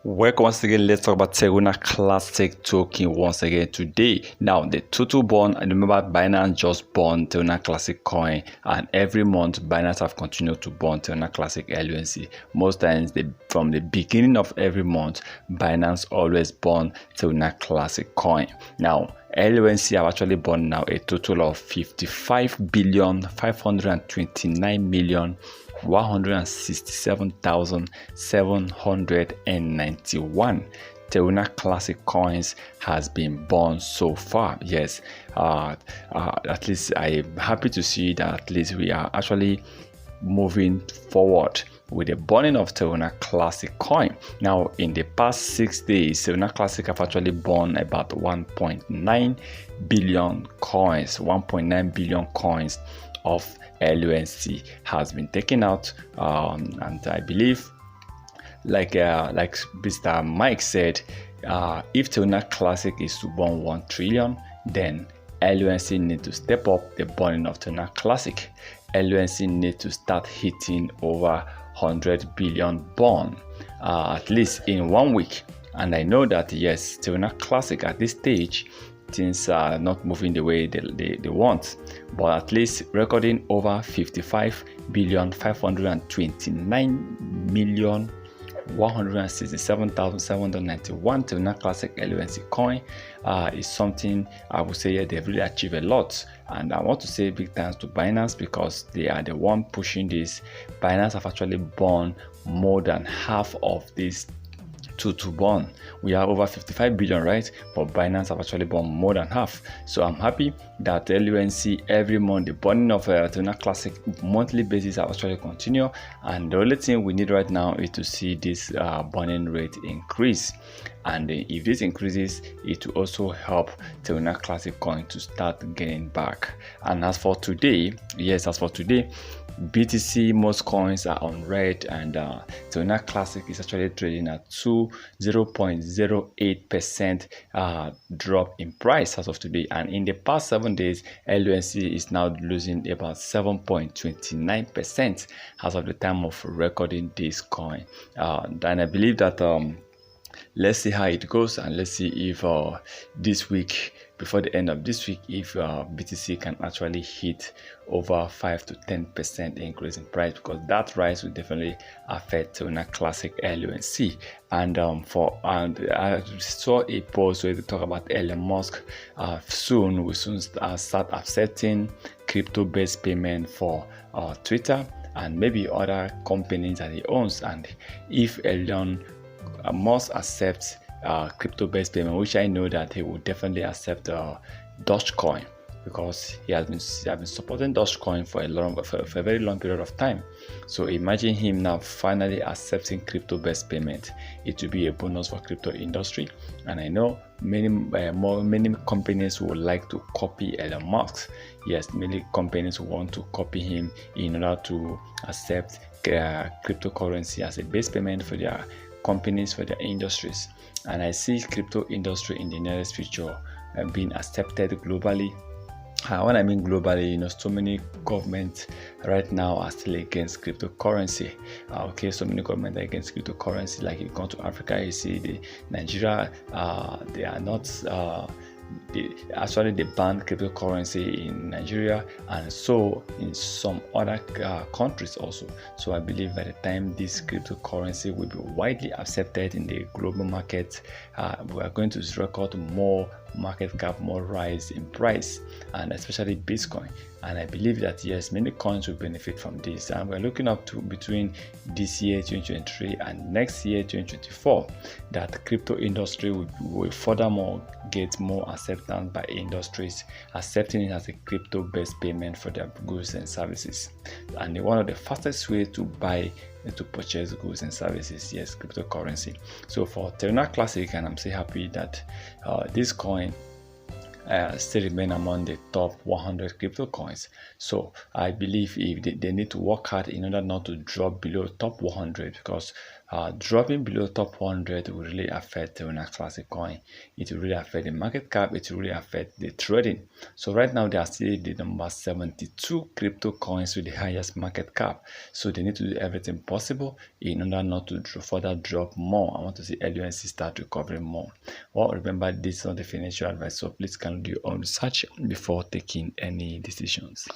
Welcome once again. Let's talk about Teruna Classic token once again today. Now, the total bond, and remember Binance just bond Teruna Classic coin, and every month Binance have continued to bond Teruna Classic LUNC. Most times, from the beginning of every month, Binance always bond Teruna Classic coin. Now, LUNC have actually bond now a total of 55,529,167,791 Teruna Classic coins has been burned so far. Yes, at least I'm happy to see that at least we are actually moving forward with the burning of Teruna Classic coin. Now, in the past 6 days, Teruna Classic have actually burned about 1.9 billion coins. 1.9 billion coins of LUNC has been taken out, and I believe, like Mr. Mike said, if Teruna Classic is to burn 1 trillion, then LUNC need to step up the burning of Teruna Classic. LUNC need to start hitting over 100 billion burn, at least in 1 week. And I know that yes, Teruna Classic at this stage, things are not moving the way they want, but at least recording over 55,529,167,791 Teruna Classic LUNC coin is something I would say they've really achieved a lot. And I want to say big thanks to Binance, because they are the one pushing this. Binance have actually burned more than half of this to burn. We have over 55 billion, right? But Binance have actually burned more than half. So I'm happy that LUNC every month, the burning of Teruna Classic monthly basis have actually continue. And the only thing we need right now is to see this burning rate increase. And if this increases, it will also help Teruna Classic coin to start getting back. And as for today, BTC, most coins are on red, and Teruna Classic is actually trading at 0.08% drop in price as of today. And in the past 7 days, LUNC is now losing about 7.29% as of the time of recording this coin. And I believe that let's see how it goes, and let's see if this week, before the end of this week, if BTC can actually hit over 5 to 10% increase in price, because that rise will definitely affect Teruna Classic LUNC. And I saw a post where they talk about Elon Musk. Soon we'll start accepting crypto-based payment for Twitter and maybe other companies that he owns. And if Elon Musk accepts crypto-based payment, which I know that he will definitely accept Dogecoin, because he has been supporting Dogecoin for a very long period of time. So imagine him now finally accepting crypto-based payment. It will be a bonus for crypto industry, and I know many companies would like to copy Elon Musk. Yes, many companies want to copy him in order to accept cryptocurrency as a base payment for their companies, for their industries. And I see crypto industry in the nearest future being accepted globally. When I mean globally, so many governments right now are still against cryptocurrency. So many governments are against cryptocurrency. Like you go to Africa, you see Nigeria, they are not. They banned cryptocurrency in Nigeria, and so in some other countries also. So I believe by the time this cryptocurrency will be widely accepted in the global market, we are going to record more market cap, more rise in price, and especially Bitcoin. And I believe that yes, many coins will benefit from this, and we're looking up to between this year 2023 and next year 2024 that crypto industry will furthermore get more acceptance by industries, accepting it as a crypto-based payment for their goods and services. And one of the fastest ways to buy and to purchase goods and services, yes, cryptocurrency. So for Teruna Classic, and I'm so happy that this coin still remain among the top 100 crypto coins. So I believe if they need to work hard in order not to drop below top 100, because Dropping below top 100 will really affect the Unax Classic coin. It will really affect the market cap. It will really affect the trading. So right now they are still the number 72 crypto coins with the highest market cap. So they need to do everything possible in order not to further drop more. I want to see LUNC start recovering more. Well, remember, this is not the financial advice, so please can do your own research before taking any decisions.